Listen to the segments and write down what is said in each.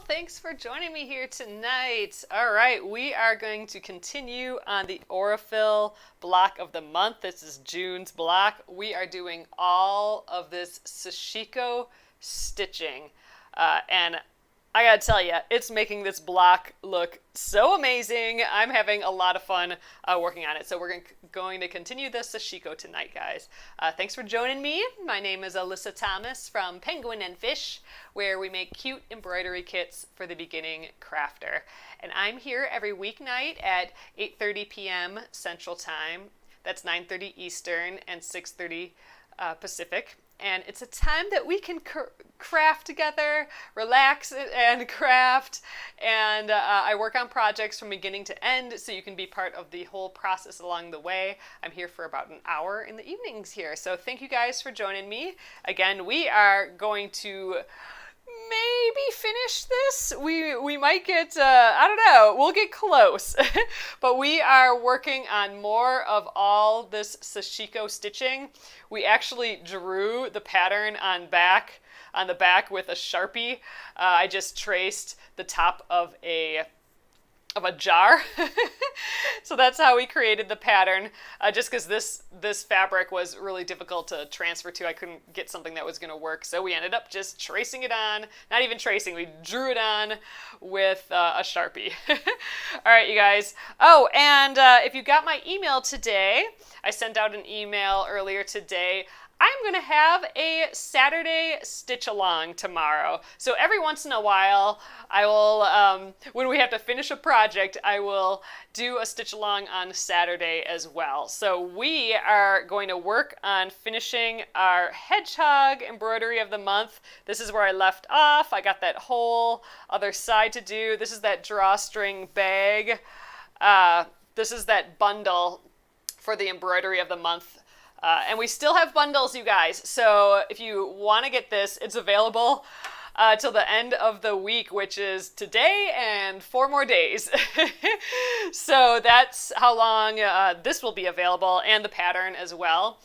Thanks for joining me here tonight. All right, we are going to continue on the Aurifil block of the month. This is June's block. We are doing all of this Sashiko stitching. And I gotta tell you, it's making this block look so amazing. I'm having a lot of fun working on it. So we're going to continue the Sashiko tonight, guys. Thanks for joining me. My name is Alyssa Thomas from Penguin and Fish, where we make cute embroidery kits for the beginning crafter. And I'm here every weeknight at 8:30 p.m. Central Time. That's 9:30 Eastern and 6:30 Pacific. And it's a time that we can craft together, relax and craft, and I work on projects from beginning to end, so you can be part of the whole process along the way. I'm here for about an hour in the evenings here, so thank you guys for joining me. Again, we are going to maybe finish this. We might get, I don't know, we'll get close. But we are working on more of all this Sashiko stitching. We actually drew the pattern on the back with a Sharpie. I just traced the top of a jar. So that's how we created the pattern, just because this fabric was really difficult to transfer to. I couldn't get something that was going to work, so we ended up just tracing it on. Not even tracing, we drew it on with a Sharpie. All right, you guys. Oh, and if you got my email today, I sent out an email earlier today. I'm going to have a Saturday stitch along tomorrow. So every once in a while, I will, when we have to finish a project, I will do a stitch along on Saturday as well. So we are going to work on finishing our hedgehog embroidery of the month. This is where I left off. I got that whole other side to do. This is that drawstring bag. This is that bundle for the embroidery of the month. And we still have bundles, you guys. So if you want to get this, it's available till the end of the week, which is today and 4 more days. So that's how long this will be available, and the pattern as well.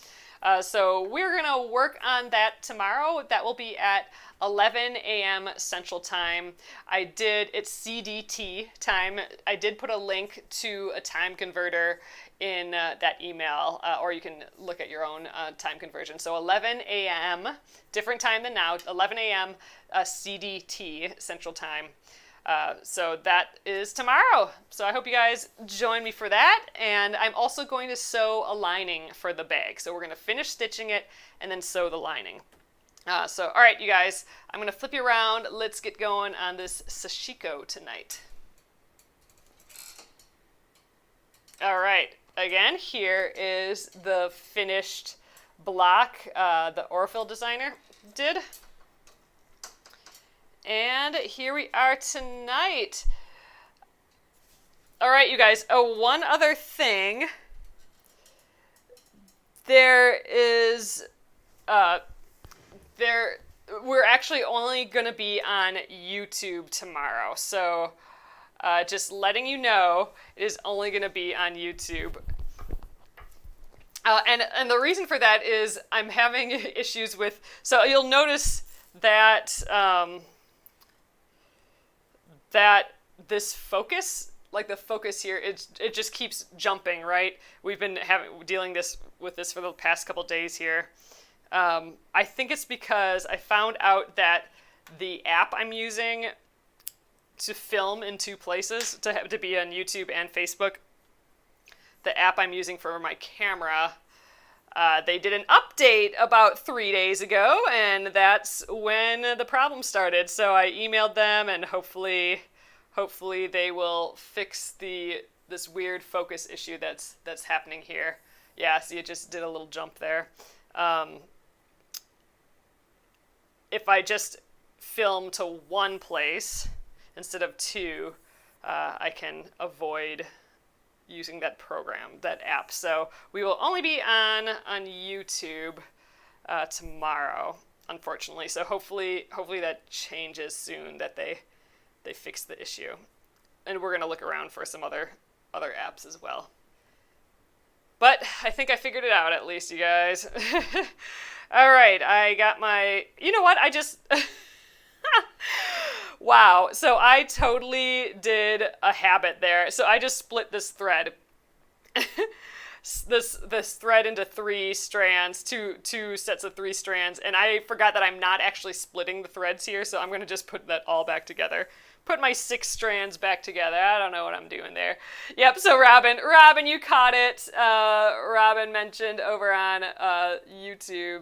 So we're going to work on that tomorrow. That will be at 11 a.m. Central Time. It's CDT time. I did put a link to a time converter in that email, or you can look at your own time conversion. So 11 a.m., different time than now, 11 a.m. CDT, Central Time. So that is tomorrow. So I hope you guys join me for that. And I'm also going to sew a lining for the bag. So we're going to finish stitching it and then sew the lining. So, all right, you guys, I'm going to flip you around. Let's get going on this Sashiko tonight. All right, again, here is the finished block the Aurifil designer did. And here we are tonight. All right, you guys, one other thing. We're actually only going to be on YouTube tomorrow. So just letting you know, it is only going to be on YouTube. And the reason for that is I'm having issues with, so you'll notice that that this focus, like the focus here, it just keeps jumping, right? We've been dealing with this for the past couple days here. I think it's because I found out that the app I'm using to film in 2 places, to be on YouTube and Facebook, the app I'm using for my camera, they did an update about 3 days ago, and that's when the problem started. So I emailed them, and hopefully they will fix this weird focus issue that's happening here. Yeah, see, it just did a little jump there. If I just film to one place instead of 2, I can avoid using that program, that app. So we will only be on YouTube tomorrow, unfortunately. So hopefully that changes soon, that they fix the issue. And we're going to look around for some other apps as well. But I think I figured it out, at least, you guys. All right, I got my... You know what? I just... Wow, so I totally did a habit there. So I just split this thread. this thread into 3 strands, two sets of 3 strands, and I forgot that I'm not actually splitting the threads here, so I'm going to just put that all back together. Put my 6 strands back together. I don't know what I'm doing there. Yep, so Robin, you caught it. Robin mentioned over on YouTube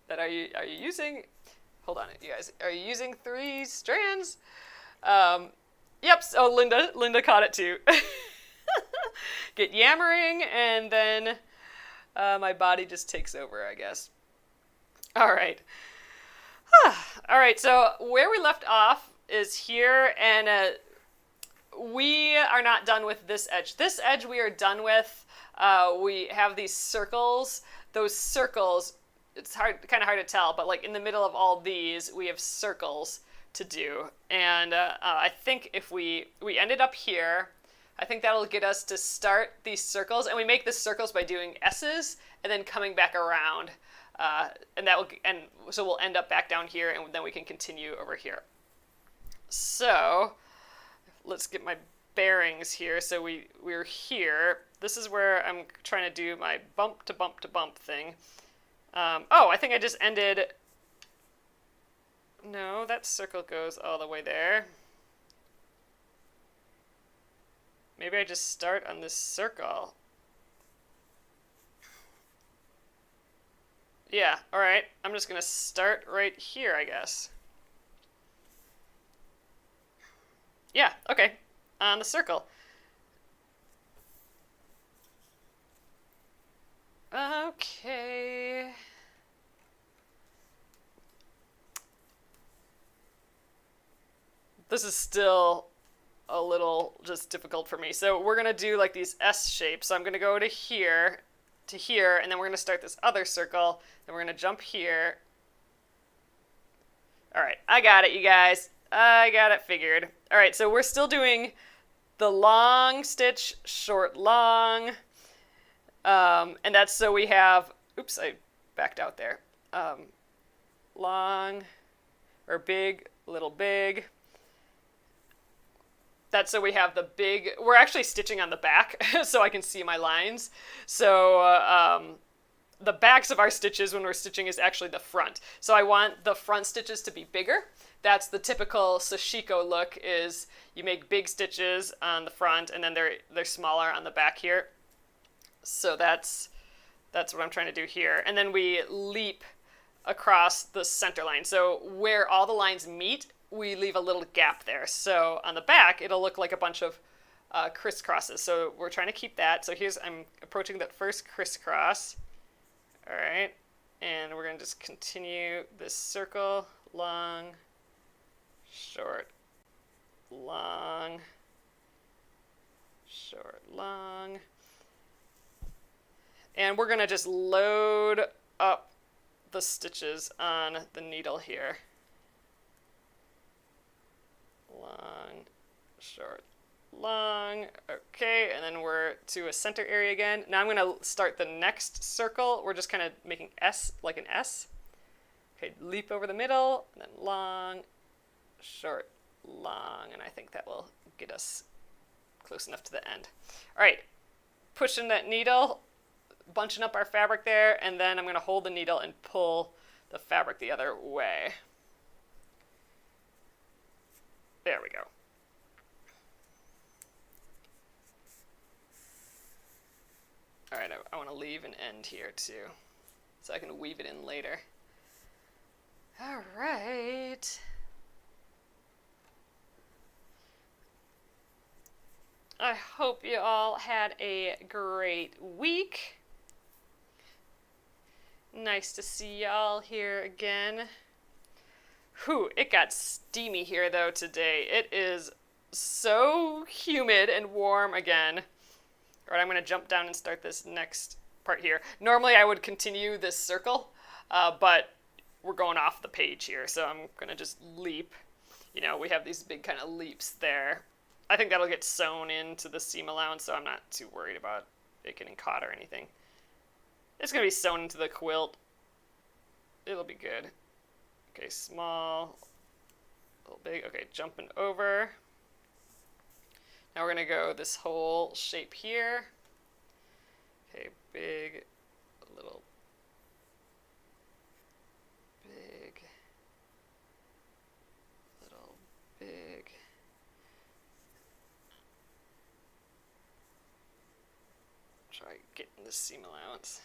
that are you using, hold on, you guys, are you using 3 strands? Yep, so Linda caught it too. Get yammering, and then my body just takes over, I guess. All right. All right, so where we left off is here, and we are not done with this edge. This edge we are done with. We have these circles. Those circles, it's kind of hard to tell, but like in the middle of all these, we have circles to do. And I think if we ended up here, I think that'll get us to start these circles, and we make the circles by doing S's and then coming back around, so we'll end up back down here, and then we can continue over here. So let's get my bearings here. So we're here. This is where I'm trying to do my bump to bump to bump thing. Oh, I think I just ended. No, that circle goes all the way there. Maybe I just start on this circle. Yeah, all right. I'm just going to start right here, I guess. Yeah, okay. On the circle. Okay. This is still a little just difficult for me. So we're going to do like these S shapes. So I'm going to go to here, and then we're going to start this other circle. Then we're going to jump here. All right, I got it, you guys. I got it figured. All right, so we're still doing the long stitch, short, long. And that's so we have, oops, I backed out there. Long, or big, little big. That's so we have the big, we're actually stitching on the back so I can see my lines. So the backs of our stitches when we're stitching is actually the front. So I want the front stitches to be bigger. That's the typical Sashiko look, is you make big stitches on the front and then they're smaller on the back here. So that's what I'm trying to do here. And then we leap across the center line. So where all the lines meet, we leave a little gap there. So on the back, it'll look like a bunch of crisscrosses. So we're trying to keep that. So I'm approaching that first crisscross. All right. And we're going to just continue this circle, long, short, long, short, long. And we're going to just load up the stitches on the needle here. Long, short, long. Okay, and then we're to a center area again. Now I'm going to start the next circle. We're just kind of making S, like an S. Okay, leap over the middle, and then long, short, long. And I think that will get us close enough to the end. All right, pushing that needle, bunching up our fabric there, and then I'm going to hold the needle and pull the fabric the other way. There we go. All right, I want to leave an end here too, so I can weave it in later. All right. I hope you all had a great week. Nice to see y'all here again. Whew, it got steamy here though today. It is so humid and warm again. All right, I'm going to jump down and start this next part here. Normally I would continue this circle, but we're going off the page here, so I'm going to just leap. You know, we have these big kind of leaps there. I think that'll get sewn into the seam allowance, so I'm not too worried about it getting caught or anything. It's going to be sewn into the quilt. It'll be good. Okay, small, A little big. Okay, jumping over. Now we're going to go this whole shape here. Okay, big, little, big, little, big. Try getting the seam allowance.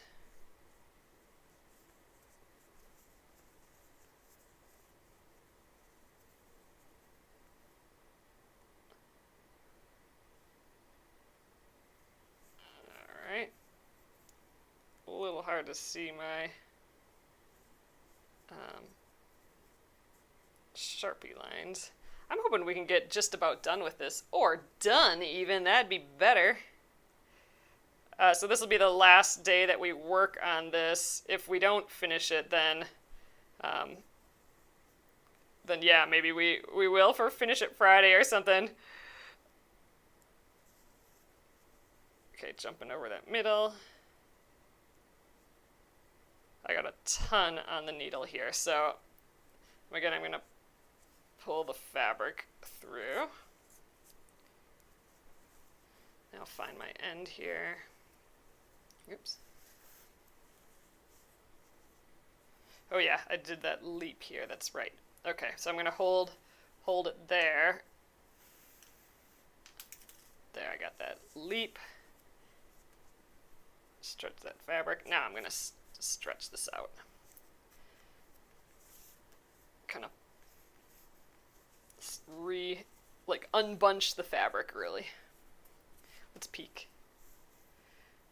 Alright. A little hard to see my Sharpie lines. I'm hoping we can get just about done with this, or done even, that'd be better. So this will be the last day that we work on this. If we don't finish it, then yeah, maybe we will for Finish It Friday or something. Okay, jumping over that middle. I got a ton on the needle here, so again, I'm going to pull the fabric through. Now find my end here. Oops. Oh yeah, I did that leap here, that's right. Okay, so I'm going to hold it there. There, I got that leap. Stretch that fabric. Now I'm going to stretch this out. Kind of unbunch the fabric, really. Let's peek.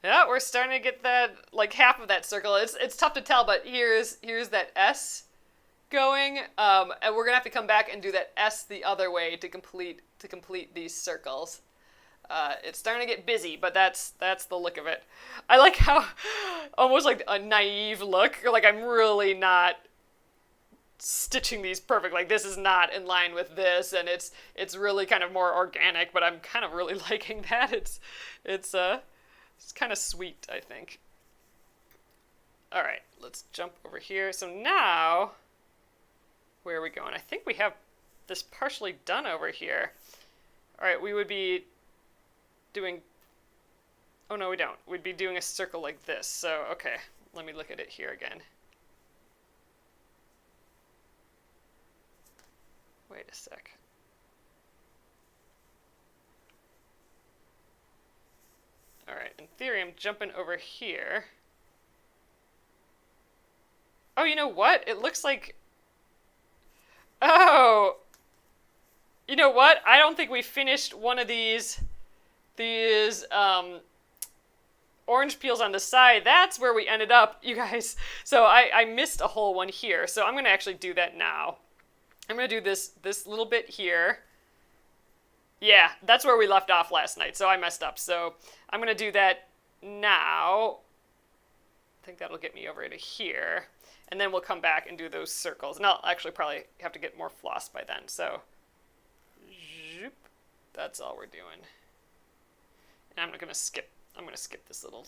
Yeah, we're starting to get that, like half of that circle. It's tough to tell, but here's that S going, and we're gonna have to come back and do that S the other way to complete these circles. It's starting to get busy, but that's the look of it. I like how almost like a naive look, like I'm really not stitching these perfect. Like this is not in line with this, and it's really kind of more organic. But I'm kind of really liking that. It's kind of sweet, I think. All right, let's jump over here. So now, where are we going? I think we have this partially done over here. All right, we would be doing, oh no, we don't. We'd be doing a circle like this. So, okay, let me look at it here again. Wait a sec. All right, in theory, I'm jumping over here. Oh, you know what? It looks like, oh, you know what? I don't think we finished one of these orange peels on the side. That's where we ended up, you guys. So I missed a whole one here. So I'm going to actually do that now. I'm going to do this little bit here. Yeah, that's where we left off last night, so I messed up. So I'm going to do that now. I think that'll get me over to here. And then we'll come back and do those circles. And I'll actually probably have to get more floss by then. So zoop, that's all we're doing. And I'm going to skip this little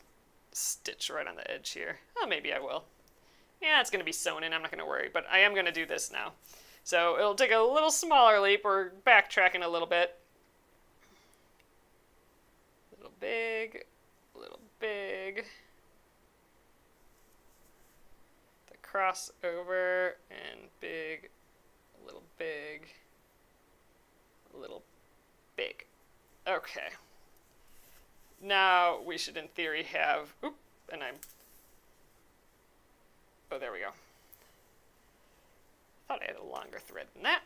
stitch right on the edge here. Oh, maybe I will. Yeah, it's going to be sewn in. I'm not going to worry, but I am going to do this now. So it'll take a little smaller leap. We're backtracking a little bit. Little big, little big. The crossover and big, little big, little big. Okay. Now we should, in theory, have, oh, there we go. Thought I had a longer thread than that.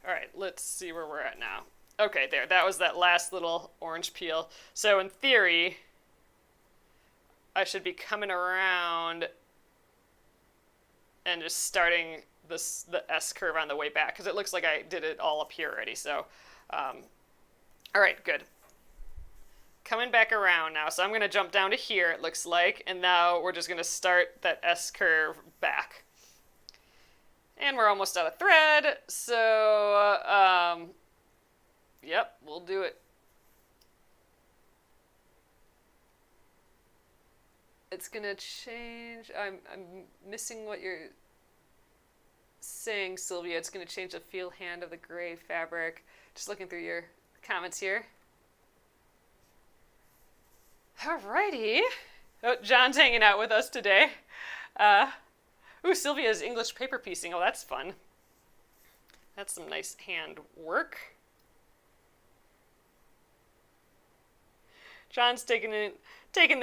All right, let's see where we're at now. Okay, there, that was that last little orange peel. So in theory, I should be coming around and just starting the S curve on the way back, because it looks like I did it all up here already. So, all right, good. Coming back around now, so I'm going to jump down to here, it looks like, and now we're just going to start that S curve back. And we're almost out of thread, so, yep, we'll do it. It's gonna change. I'm missing what you're saying, Sylvia. It's gonna change the feel hand of the gray fabric. Just looking through your comments here. Alrighty. Oh, John's hanging out with us today. Ooh, Sylvia's English paper piecing. Oh, that's fun. That's some nice hand work. John's taking the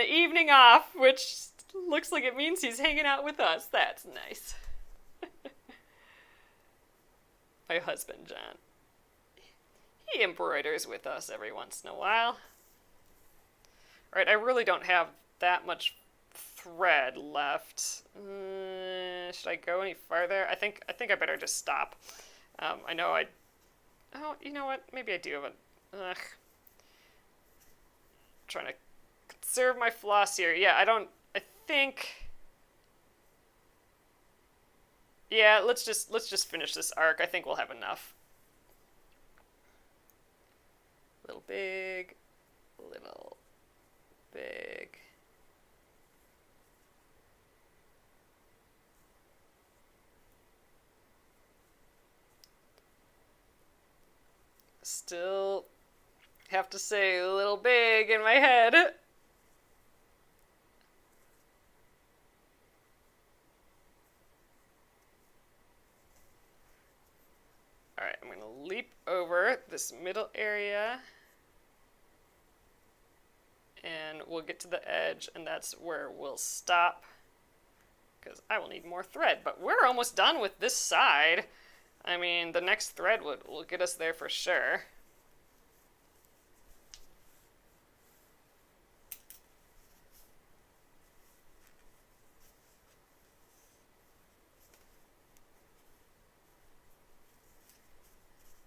evening off, which looks like it means he's hanging out with us. That's nice. My husband, John. He embroiders with us every once in a while. All right, I really don't have that much thread left. Should I go any farther? I think I better just stop. I know I... Oh, you know what? Maybe I do have a... Trying to conserve my floss here. Yeah, I think... Yeah, let's just finish this arc. I think we'll have enough. Little big, little big. Still have to say a little big in my head. Alright, I'm going to leap over this middle area. And we'll get to the edge, and that's where we'll stop. Because I will need more thread. But we're almost done with this side. I mean, the next thread will get us there for sure.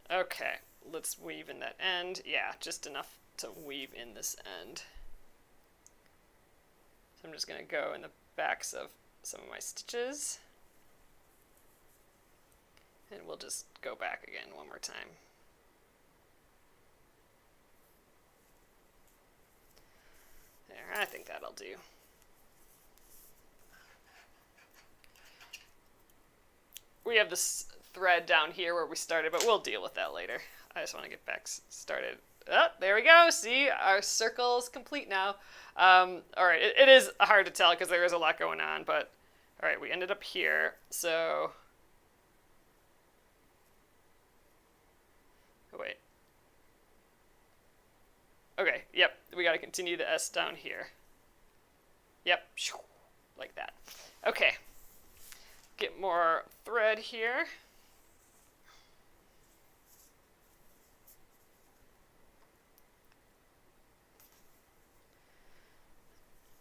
Okay, let's weave in that end. Yeah, just enough to weave in this end. So I'm just going to go in the backs of some of my stitches. And we'll just go back again one more time. There, I think that'll do. We have this thread down here where we started, but we'll deal with that later. I just want to get back started. Oh, there we go. See, our circle's complete now. All right, it is hard to tell because there is a lot going on, but all right, we ended up here. So, oh, wait. Okay, yep, we got to continue the S down here. Yep, like that. Okay, get more thread here.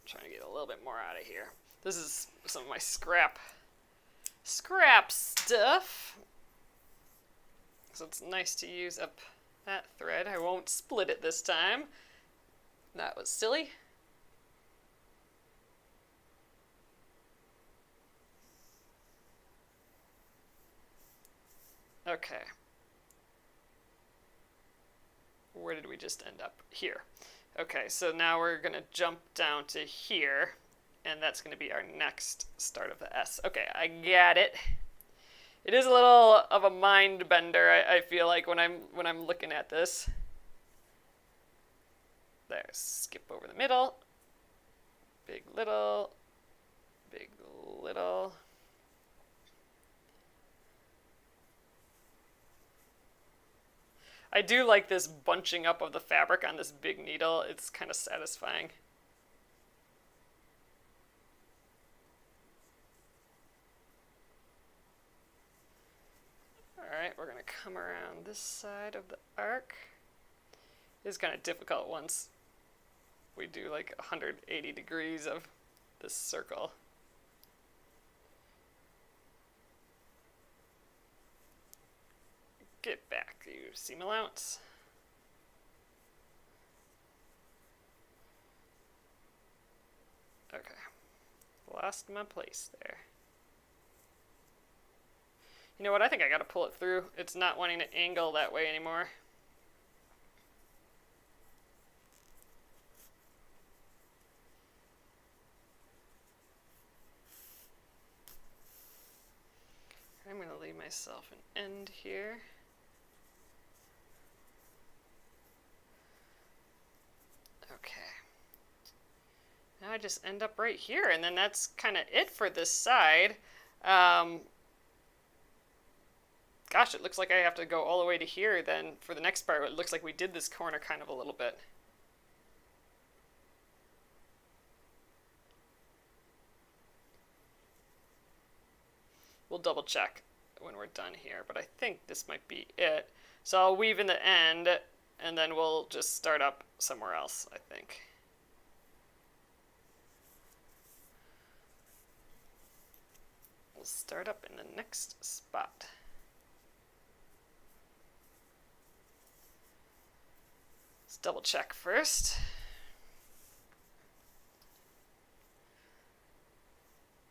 Trying to get a little bit more out of here. This is some of my scrap stuff. So it's nice to use up that thread. I won't split it this time. That was silly. Okay. Where did we just end up? Here. Okay, so now we're going to jump down to here, and that's going to be our next start of the S. Okay, I got it. It is a little of a mind bender, I feel like, when I'm looking at this. There, skip over the middle. Big, little. Big, little. I do like this bunching up of the fabric on this big needle. It's kind of satisfying. Alright, we're going to come around this side of the arc. It's kind of difficult once we do like 180 degrees of this circle. Get back, you seam allowance. Okay, lost my place there. You know what, I think I gotta pull it through. It's not wanting to angle that way anymore. myself an end here. Okay. Now I just end up right here, and then that's kind of it for this side. Gosh, it looks like I have to go all the way to here then for the next part. It looks like we did this corner kind of a little bit. We'll double check when we're done here, but I think this might be it. So I'll weave in the end, and then we'll just start up somewhere else, I think. We'll start up in the next spot. Let's double check first.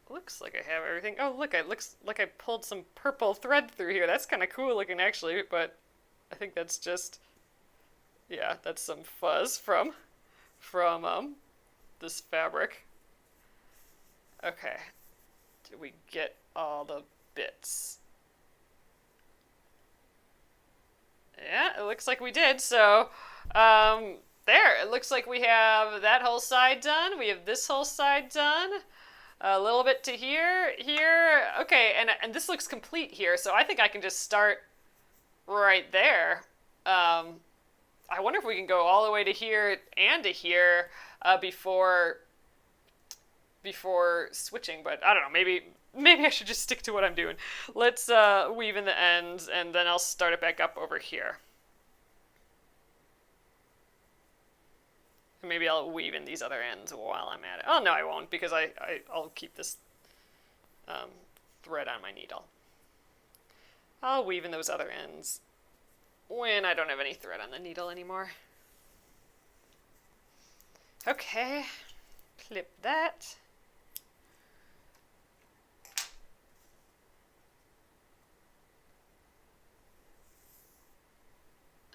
Looks like I have everything. Oh, look, it looks like I pulled some purple thread through here. That's kind of cool looking, actually, but I think that's just, yeah, that's some fuzz from this fabric. Okay, did we get all the bits? Yeah, it looks like we did. So, there, it looks like we have that whole side done. We have this whole side done. A little bit to here. Okay, and this looks complete here, so I think I can just start right there. I wonder if we can go all the way to here and to here before switching, but I don't know, maybe I should just stick to what I'm doing. Let's weave in the ends, and then I'll start it back up over here. Maybe I'll weave in these other ends while I'm at it. Oh, no, I won't, because I'll keep this thread on my needle. I'll weave in those other ends when I don't have any thread on the needle anymore. Okay, clip that.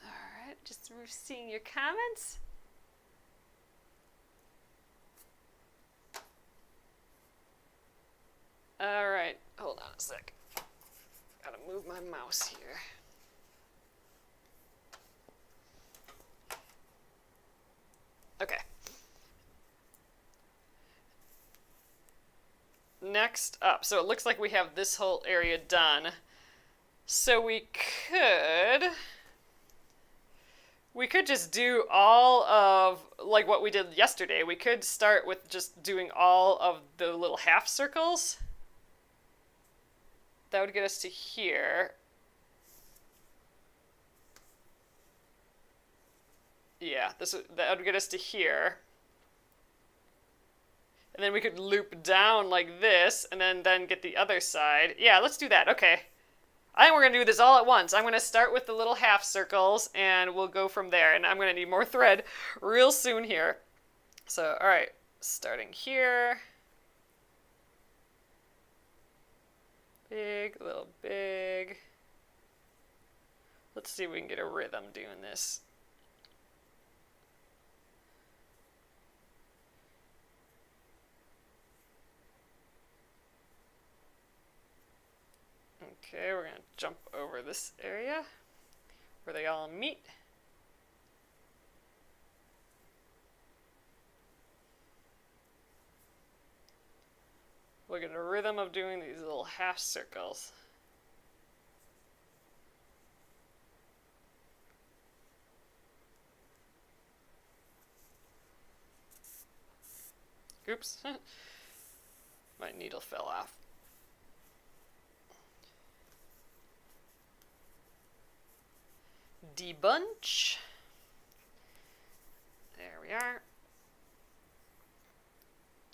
All right, just seeing your comments. All right, hold on a sec. Gotta move my mouse here. Okay. Next up, so it looks like we have this whole area done. So we could just do all of, like what we did yesterday. We could start with just doing all of the little half circles. That would get us to here. Yeah, that would get us to here. And then we could loop down like this, and then get the other side. Yeah, let's do that. Okay. I think we're going to do this all at once. I'm going to start with the little half circles, and we'll go from there. And I'm going to need more thread real soon here. So, all right, starting here. Big, little big. Let's see if we can get a rhythm doing this. Okay, we're going to jump over this area where they all meet. We'll get a rhythm of doing these little half circles. Oops, my needle fell off. Debunch. There we are.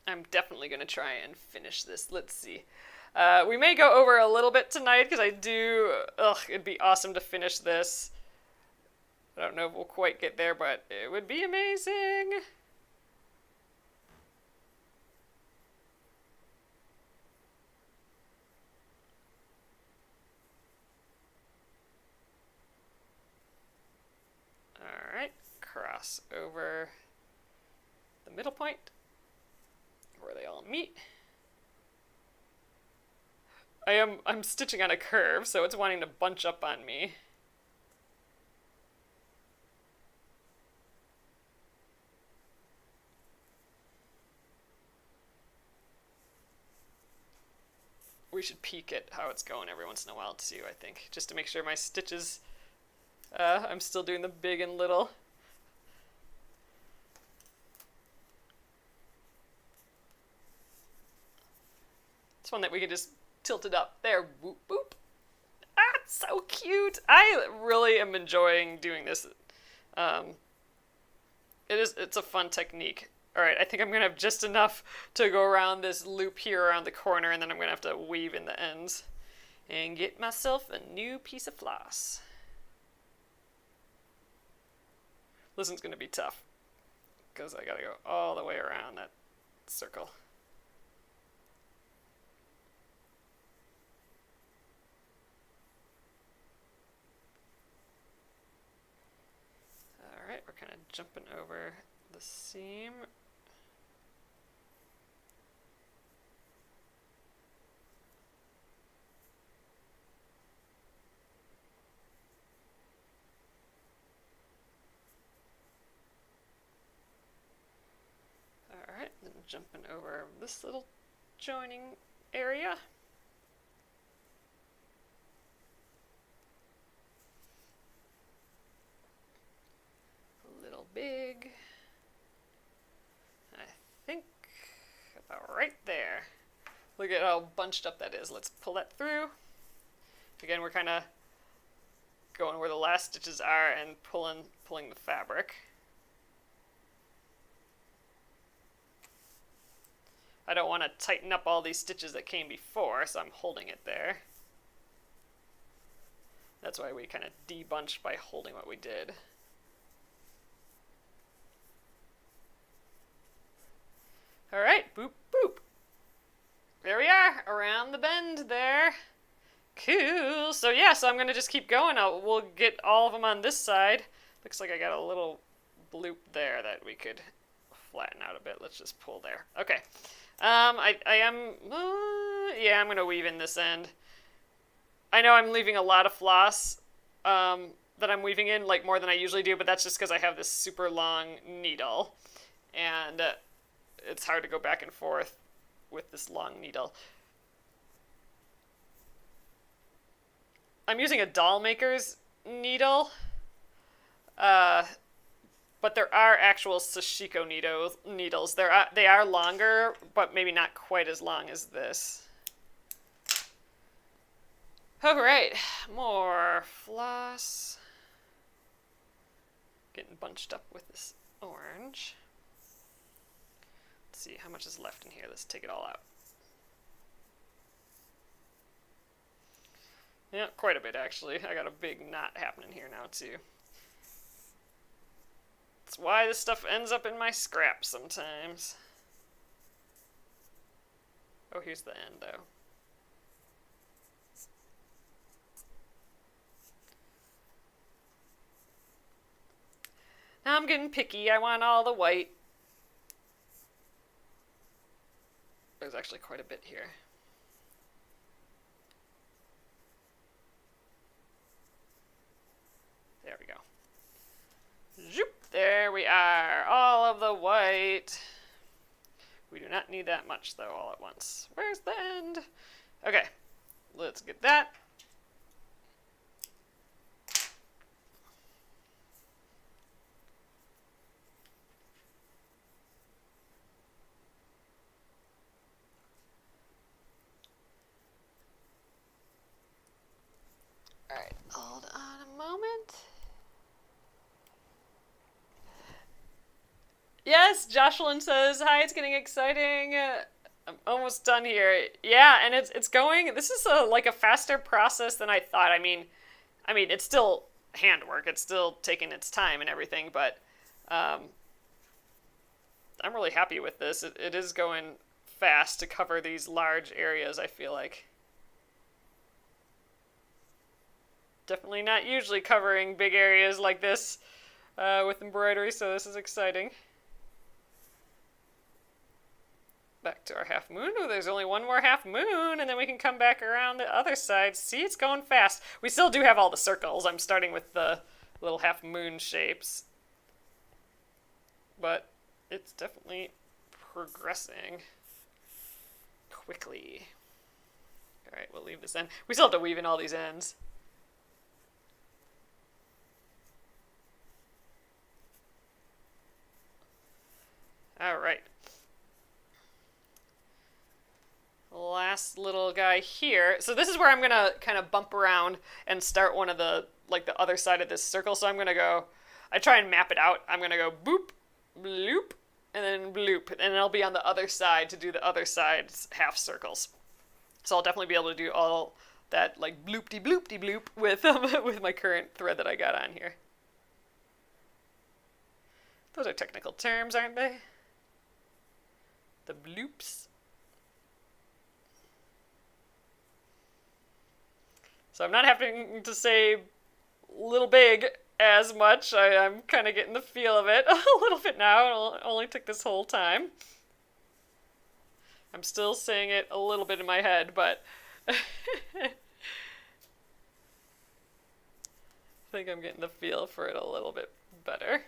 I'm definitely going to try and finish this. Let's see. We may go over a little bit tonight because it'd be awesome to finish this. I don't know if we'll quite get there, but it would be amazing. All right, cross over the middle point where they all meet. I'm stitching on a curve, so it's wanting to bunch up on me. We should peek at how it's going every once in a while too, I think, just to make sure my stitches, I'm still doing the big and little. It's one that we could just tilt it up. There, whoop, boop. Ah, it's so cute. I really am enjoying doing this. It's a fun technique. All right, I think I'm going to have just enough to go around this loop here around the corner, and then I'm going to have to weave in the ends and get myself a new piece of floss. This one's going to be tough because I got to go all the way around that circle. All right, we're kind of jumping over the seam. Alright, then jumping over this little joining area. A little big. I think about right there. Look at how bunched up that is. Let's pull that through. Again, we're kind of going where the last stitches are and pulling the fabric. I don't want to tighten up all these stitches that came before, so I'm holding it there. That's why we kind of debunched by holding what we did. All right, boop, boop. There we are, around the bend there. Cool. So yeah, so I'm going to just keep going. We'll get all of them on this side. Looks like I got a little bloop there that we could flatten out a bit. Let's just pull there. Okay. Yeah, I'm going to weave in this end. I know I'm leaving a lot of floss that I'm weaving in, like more than I usually do, but that's just because I have this super long needle. And it's hard to go back and forth with this long needle. I'm using a doll maker's needle, but there are actual Sashiko needles. They are longer, but maybe not quite as long as this. All right, more floss. Getting bunched up with this orange. Let's see how much is left in here. Let's take it all out. Yeah, quite a bit actually. I got a big knot happening here now too. That's why this stuff ends up in my scraps sometimes. Oh, here's the end though. Now I'm getting picky. I want all the white. There's actually quite a bit here. There we go. Zoop! There we are. All of the white. We do not need that much, though, all at once. Where's the end? Okay. Let's get that. All right. Hold on a moment. Yes, Jocelyn says, hi, it's getting exciting. I'm almost done here. Yeah, and it's going, this is like a faster process than I thought. I mean, it's still handwork. It's still taking its time and everything, but I'm really happy with this. It is going fast to cover these large areas, I feel like. Definitely not usually covering big areas like this with embroidery, so this is exciting. back to our half moon. Oh, there's only one more half moon, and then we can come back around the other side. See, it's going fast. We still do have all the circles. I'm starting with the little half moon shapes. But it's definitely progressing quickly. All right, we'll leave this end. We still have to weave in all these ends. All right. Last little guy here. So this is where I'm going to kind of bump around and start one of the, like the other side of this circle. So I'm going to go, I try and map it out. I'm going to go boop, bloop, and then bloop. And I'll be on the other side to do the other side's half circles. So I'll definitely be able to do all that like bloop-de-bloop-de-bloop with, with my current thread that I got on here. Those are technical terms, aren't they? The bloops. So I'm not having to say little big as much. I'm kind of getting the feel of it a little bit now. It only took this whole time. I'm still saying it a little bit in my head, but I think I'm getting the feel for it a little bit better.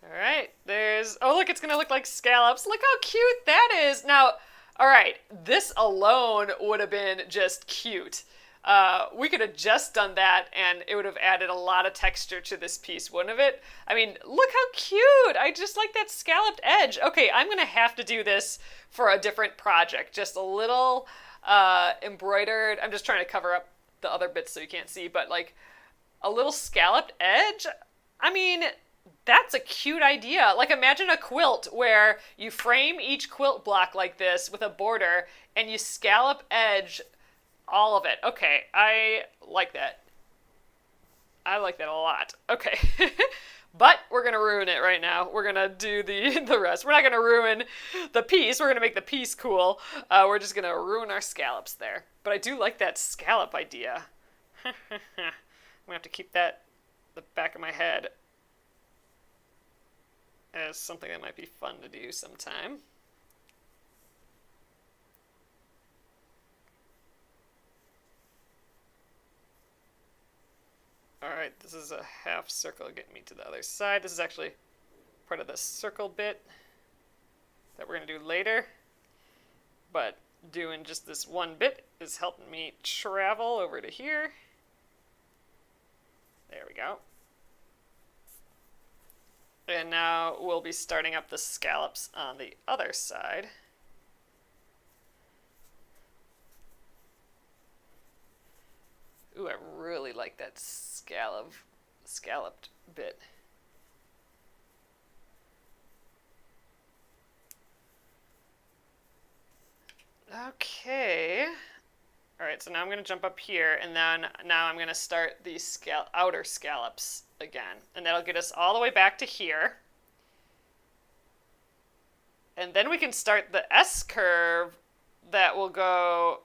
All right, there's, oh look, it's gonna look like scallops. Look how cute that is. Now, all right, this alone would have been just cute. We could have just done that and it would have added a lot of texture to this piece, wouldn't it? I mean, look how cute. I just like that scalloped edge. Okay, I'm gonna have to do this for a different project. Just a little embroidered, I'm just trying to cover up the other bits so you can't see, but like a little scalloped edge. I mean, that's a cute idea. Like imagine a quilt where you frame each quilt block like this with a border and you scallop edge all of it. Okay, I like that. I like that a lot. Okay. But we're going to ruin it right now. We're going to do the rest. We're not going to ruin the piece. We're going to make the piece cool. We're just going to ruin our scallops there. But I do like that scallop idea. I'm going to have to keep that in the back of my head as something that might be fun to do sometime. Alright, this is a half circle getting me to the other side. This is actually part of the circle bit that we're going to do later. But doing just this one bit is helping me travel over to here. There we go. And now we'll be starting up the scallops on the other side. Ooh, I really like that scalloped bit. Okay. All right, so now I'm going to jump up here, and then now I'm going to start these outer scallops again. And that'll get us all the way back to here. And then we can start the S curve that will go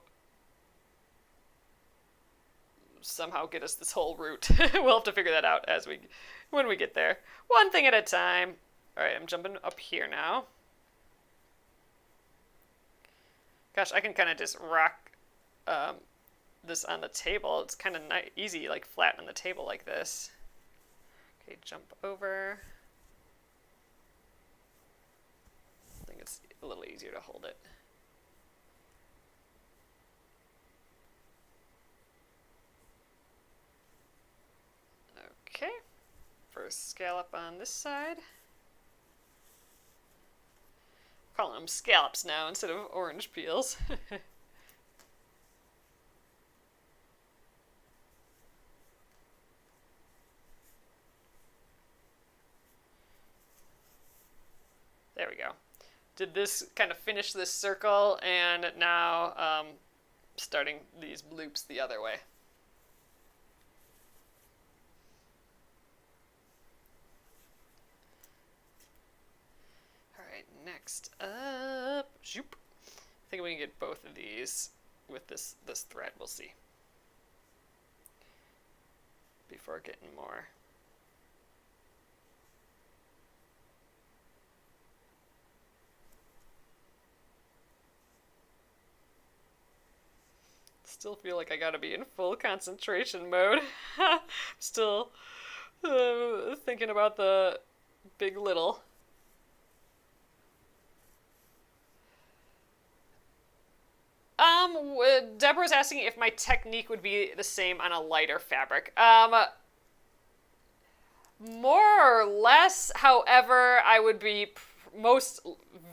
somehow get us this whole route. We'll have to figure that out when we get there. One thing at a time. All right, I'm jumping up here now. Gosh, I can kind of just rock this on the table. It's kind of easy, like flat on the table like this. Okay, jump over. I think it's a little easier to hold it. Okay, first scallop on this side. Calling them scallops now instead of orange peels. There we go. Did this kind of finish this circle, and now starting these bloops the other way. Next up, zoop. I think we can get both of these with this thread. We'll see. Before getting more. Still feel like I gotta be in full concentration mode. Still thinking about the big little. Deborah's asking if my technique would be the same on a lighter fabric. More or less, however, I would be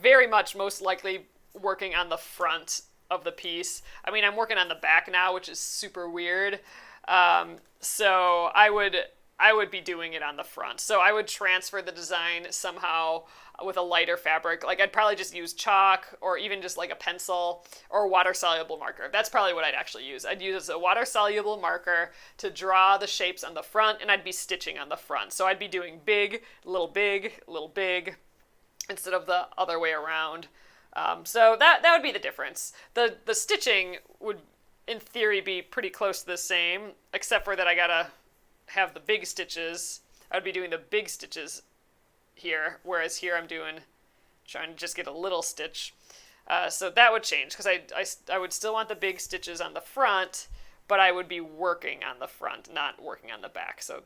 very much most likely working on the front of the piece. I mean, I'm working on the back now, which is super weird. So I would be doing it on the front. So I would transfer the design somehow with a lighter fabric. Like I'd probably just use chalk or even just like a pencil or a water-soluble marker. That's probably what I'd actually use. I'd use a water-soluble marker to draw the shapes on the front, and I'd be stitching on the front. So I'd be doing big, little big, little big, instead of the other way around. So that would be the difference. The stitching would, in theory, be pretty close to the same, except for that I gotta have the big stitches. I would be doing the big stitches here, whereas here I'm trying to just get a little stitch. So that would change, because I would still want the big stitches on the front, but I would be working on the front, not working on the back. So,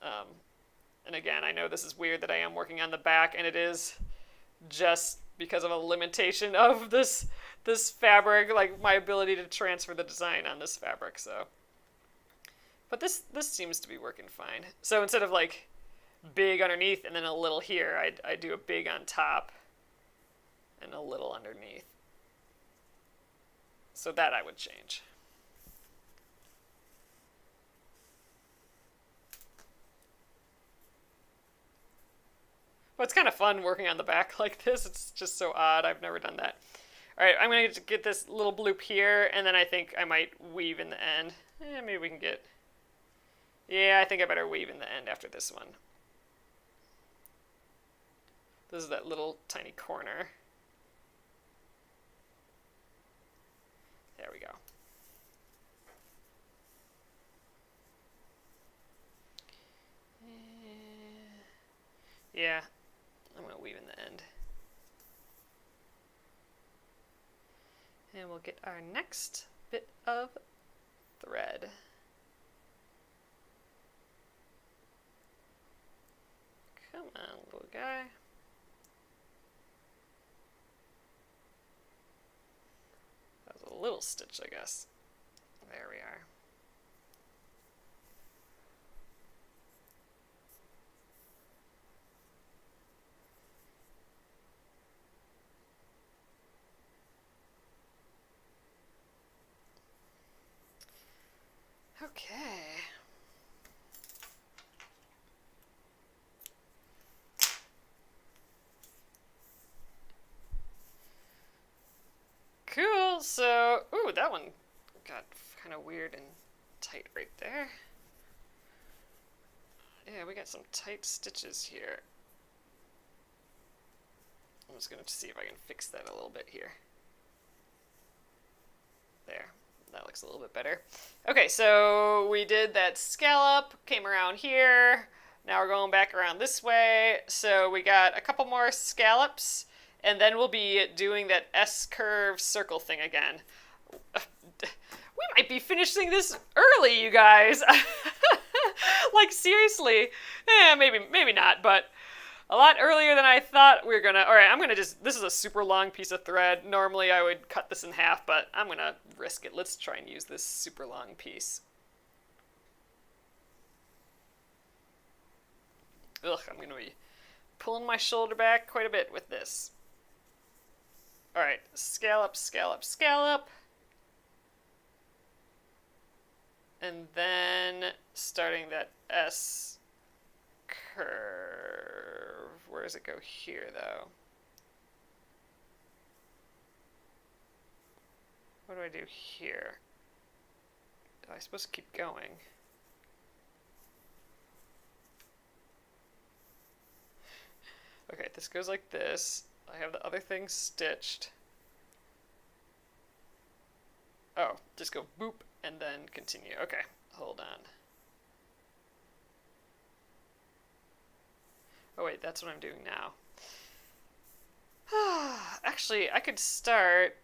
and again, I know this is weird that I am working on the back, and it is just because of a limitation of this fabric, like my ability to transfer the design on this fabric. So, but this seems to be working fine. So instead of like big underneath and then a little here, I do a big on top and a little underneath. So that I would change. But it's kind of fun working on the back like this. It's just so odd. I've never done that. All right, I'm going to get this little bloop here, and then I think I might weave in the end. Maybe we can get... Yeah, I think I better weave in the end after this one. This is that little tiny corner. There we go. Yeah, I'm going to weave in the end. And we'll get our next bit of thread. Come on, little guy. That was a little stitch, I guess. There we are. Okay. Cool, so, ooh, that one got kind of weird and tight right there. Yeah, we got some tight stitches here. I'm just going to see if I can fix that a little bit here. There. That looks a little bit better. Okay, so we did that scallop, came around here. Now we're going back around this way. So we got a couple more scallops, and then we'll be doing that S-curve circle thing again. We might be finishing this early, you guys. Like, seriously. Maybe not, but a lot earlier than I thought we were gonna. All right, I'm gonna just, this is a super long piece of thread. Normally I would cut this in half, but I'm gonna risk it. Let's try and use this super long piece. Ugh, I'm gonna be pulling my shoulder back quite a bit with this. All right, scallop, scallop, scallop. And then starting that S curve. Where does it go here, though? What do I do here? Am I supposed to keep going? Okay, this goes like this. I have the other thing stitched. Oh, just go boop and then continue. Okay, hold on. Oh wait, that's what I'm doing now. Actually, I could start...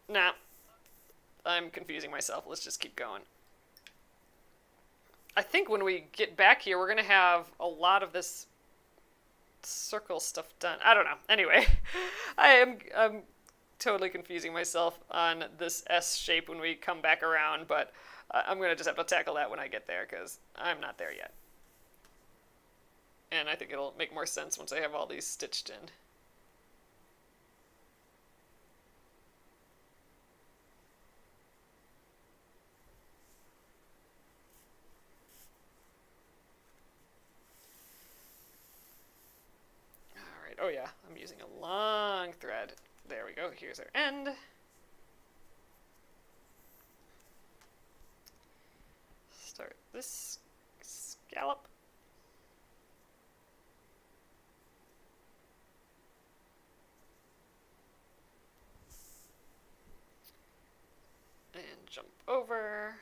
Nah, I'm confusing myself. Let's just keep going. I think when we get back here, we're going to have a lot of this circle stuff done. I don't know. Anyway, I'm totally confusing myself on this S shape when we come back around, but I'm going to just have to tackle that when I get there because I'm not there yet. And I think it'll make more sense once I have all these stitched in. Oh yeah, I'm using a long thread. There we go, here's our end. Start this scallop. And jump over.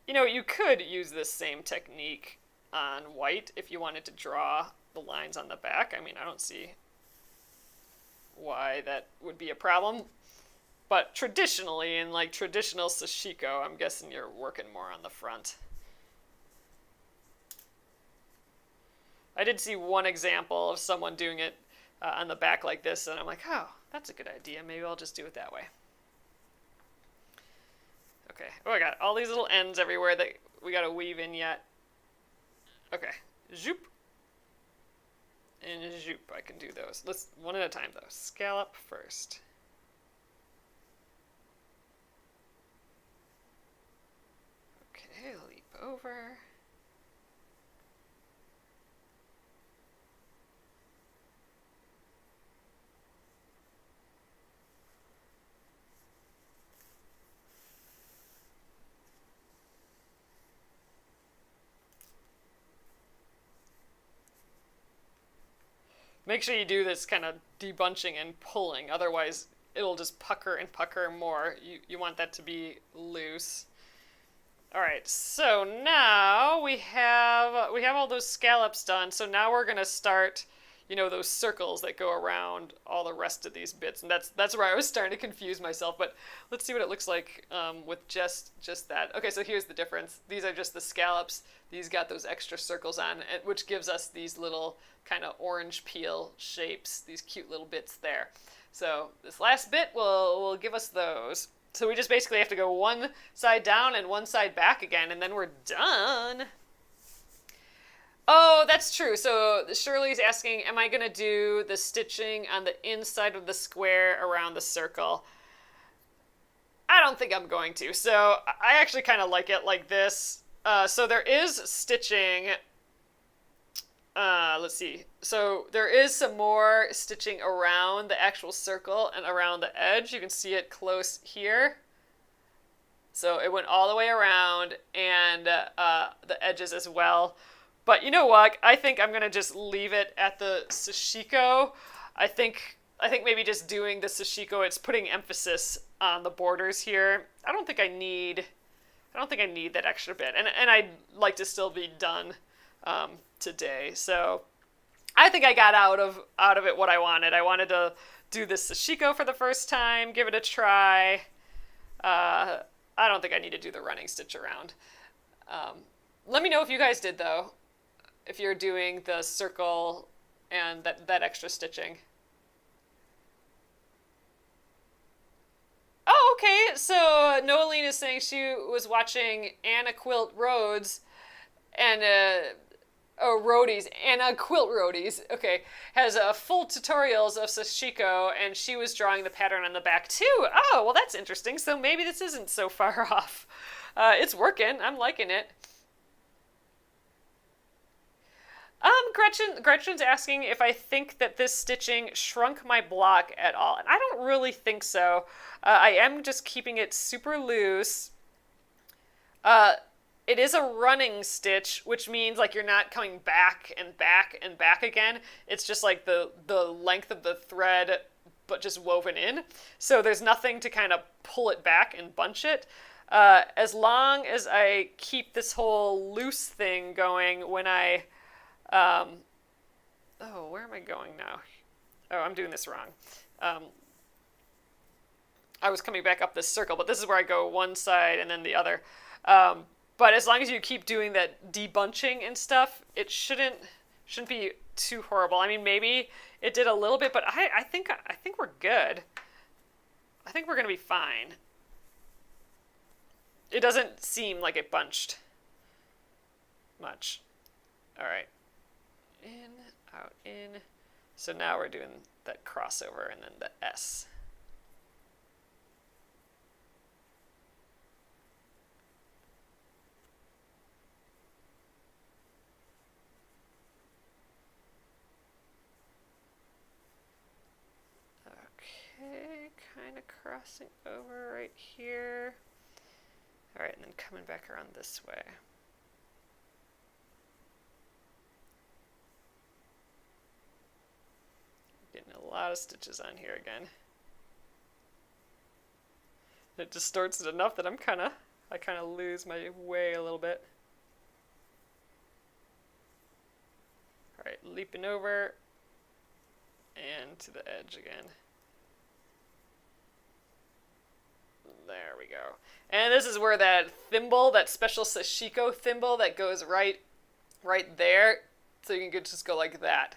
You know, you could use this same technique on white if you wanted to draw the lines on the back. I mean, I don't see why that would be a problem. But traditionally, in like traditional Sashiko, I'm guessing you're working more on the front. I did see one example of someone doing it on the back like this, and I'm like, oh, that's a good idea. Maybe I'll just do it that way. Okay. Oh, I got all these little ends everywhere that we got to weave in yet. Okay, zoop, and zoop, I can do those. Let's, one at a time though. Scallop first. Okay, leap over. Make sure you do this kind of debunching and pulling, otherwise it'll just pucker and pucker more. You want that to be loose. Alright, so now we have all those scallops done, so now we're going to start, you know, those circles that go around all the rest of these bits, and that's where I was starting to confuse myself, but let's see what it looks like with just that. Okay, so here's the difference. These are just the scallops. These got those extra circles on, which gives us these little kind of orange peel shapes, these cute little bits there. So this last bit will give us those. So we just basically have to go one side down and one side back again, and then we're done. Oh, that's true. So Shirley's asking, am I going to do the stitching on the inside of the square around the circle? I don't think I'm going to. So I actually kind of like it like this. So there is stitching. Let's see. So there is some more stitching around the actual circle and around the edge. You can see it close here. So it went all the way around and the edges as well. But you know what? I think I'm going to just leave it at the Sashiko. I think maybe just doing the Sashiko, it's putting emphasis on the borders here. I don't think I need that extra bit. And I'd like to still be done today. So I think I got out of it what I wanted. I wanted to do this Sashiko for the first time, give it a try. I don't think I need to do the running stitch around. Let me know if you guys did though, if you're doing the circle and that extra stitching. Oh, okay. So Noeline is saying she was watching Anna Quilt Rhodes and Roadies, Anna Quilt Roadies, okay, has full tutorials of Sashiko, and she was drawing the pattern on the back too. Oh, well that's interesting. So maybe this isn't so far off. It's working. I'm liking it. Gretchen's asking if I think that this stitching shrunk my block at all, and I don't really think so. I am just keeping it super loose. It is a running stitch, which means like you're not coming back and back and back again. It's just like the length of the thread, but just woven in. So there's nothing to kind of pull it back and bunch it. As long as I keep this whole loose thing going when I... oh, where am I going now? Oh, I'm doing this wrong. I was coming back up this circle, but this is where I go one side and then the other. But as long as you keep doing that debunching and stuff, it shouldn't be too horrible. I mean, maybe it did a little bit, but I think we're good. I think we're gonna be fine. It doesn't seem like it bunched much. All right, in, out, in. So now we're doing that crossover and then the S. Okay, kind of crossing over right here. All right, and then coming back around this way. Getting a lot of stitches on here again. It distorts it enough that I kind of lose my way a little bit. All right, leaping over and to the edge again. There we go. And this is where that thimble, that special Sashiko thimble that goes right there, so you can just go like that.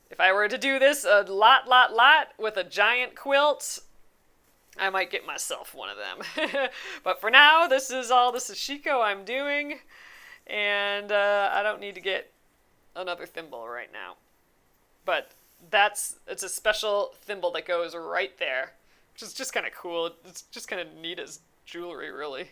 If I were to do this a lot with a giant quilt, I might get myself one of them. But for now, this is all the Sashiko I'm doing, and I don't need to get another thimble right now. But it's a special thimble that goes right there, which is just kind of cool. It's just kind of neat as jewelry, really.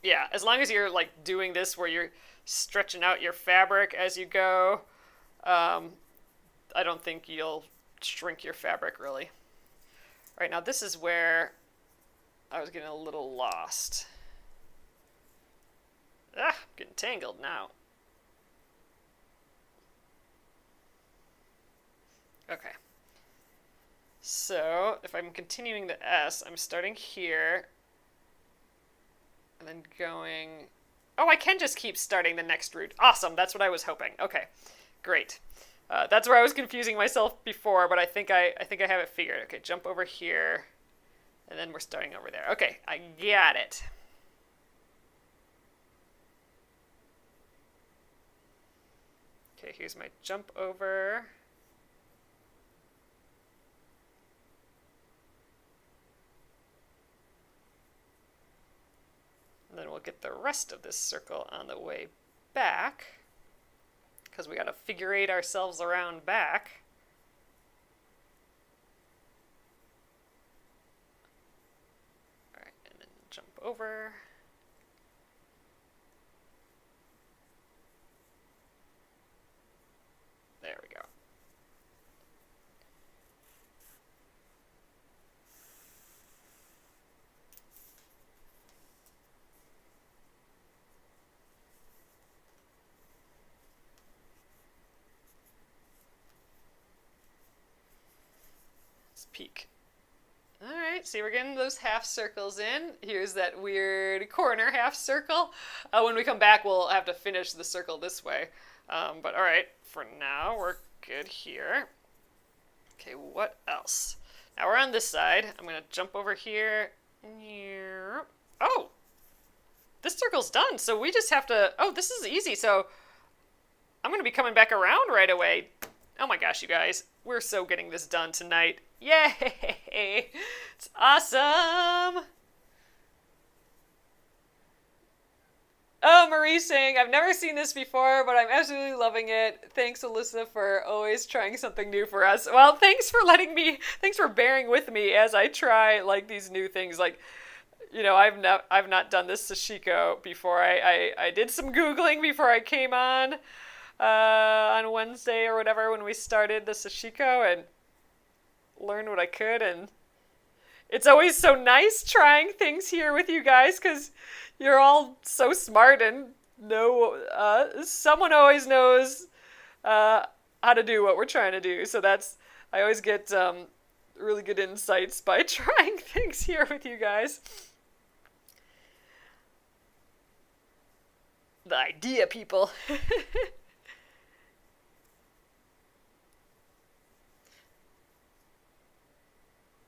Yeah, as long as you're like doing this where you're stretching out your fabric as you go, I don't think you'll shrink your fabric really. All right, now this is where I was getting a little lost. Ah, I'm getting tangled now. Okay. So if I'm continuing the S, I'm starting here and then going. Oh, I can just keep starting the next route. Awesome, that's what I was hoping. Okay, great. That's where I was confusing myself before, but I think I have it figured. Okay, jump over here, and then we're starting over there. Okay, I got it. Okay, here's my jump over. And then we'll get the rest of this circle on the way back, because we got to figure eight ourselves around back. All right, and then jump over. There we go. Peek. All right, see, we're getting those half circles in. Here's that weird corner half circle. When we come back, we'll have to finish the circle this way. But all right, for now, we're good here. Okay, what else? Now we're on this side. I'm going to jump over here. Oh, this circle's done. So we just have to, oh, this is easy. So I'm going to be coming back around right away. Oh my gosh, you guys. We're so getting this done tonight. Yay! It's awesome! Oh, Marie saying, I've never seen this before, but I'm absolutely loving it. Thanks, Alyssa, for always trying something new for us. Well, thanks for bearing with me as I try, like, these new things. Like, you know, I've not done this Sashiko before. I did some Googling before I came on Wednesday or whatever when we started the Sashiko, and learned what I could, and it's always so nice trying things here with you guys because you're all so smart and know someone always knows how to do what we're trying to do. So I always get really good insights by trying things here with you guys. The idea people.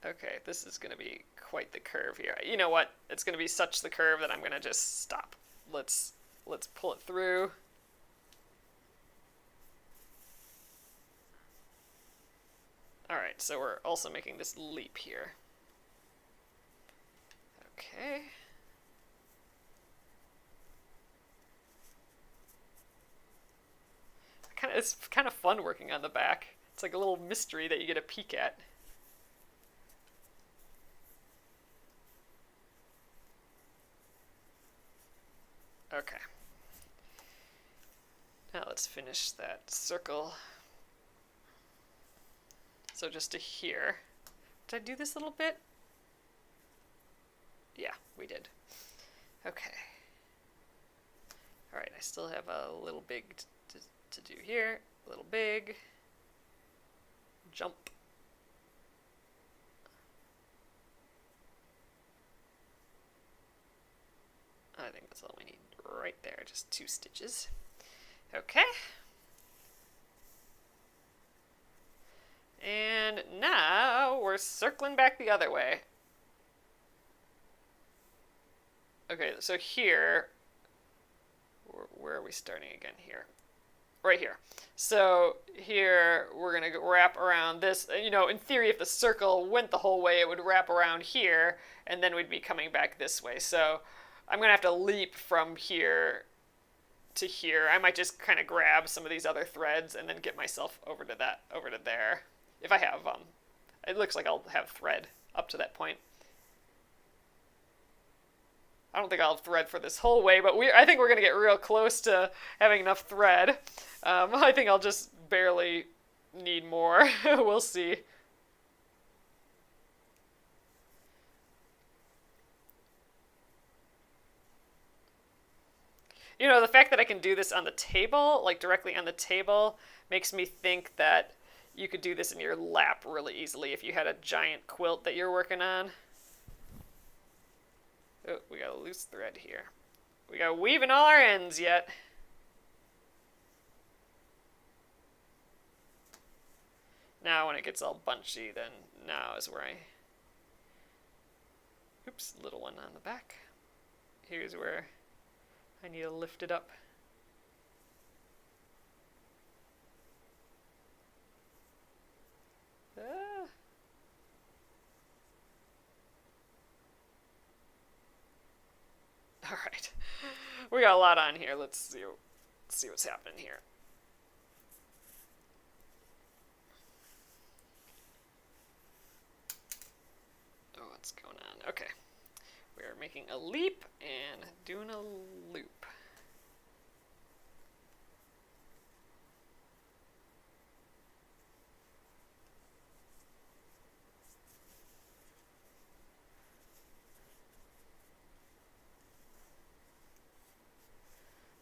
Okay, this is going to be quite the curve here. You know what? It's going to be such the curve that I'm going to just stop. Let's pull it through. All right, so we're also making this leap here. Okay. It's kind of fun working on the back. It's like a little mystery that you get a peek at. Okay. Now let's finish that circle. So just to here. Did I do this little bit? Yeah, we did. Okay. All right, I still have a little big to do here. A little big. Jump. I think that's all we need right there, just 2 stitches. Okay. And now we're circling back the other way. Okay, so here, where are we starting again here? Right here. So here we're going to wrap around this. You know, in theory, if the circle went the whole way, it would wrap around here, and then we'd be coming back this way. So I'm going to have to leap from here to here. I might just kind of grab some of these other threads and then get myself over to there. If I have, it looks like I'll have thread up to that point. I don't think I'll have thread for this whole way, but I think we're going to get real close to having enough thread. I think I'll just barely need more. We'll see. You know, the fact that I can do this on the table, like directly on the table, makes me think that you could do this in your lap really easily if you had a giant quilt that you're working on. Oh, we got a loose thread here. We got weaving all our ends yet. Now when it gets all bunchy, then now is where oops, little one on the back. Here's where I need to lift it up. All right, we got a lot on here. Let's see what's happening here. Oh, what's going on? Okay, we are making a leap and doing a loop.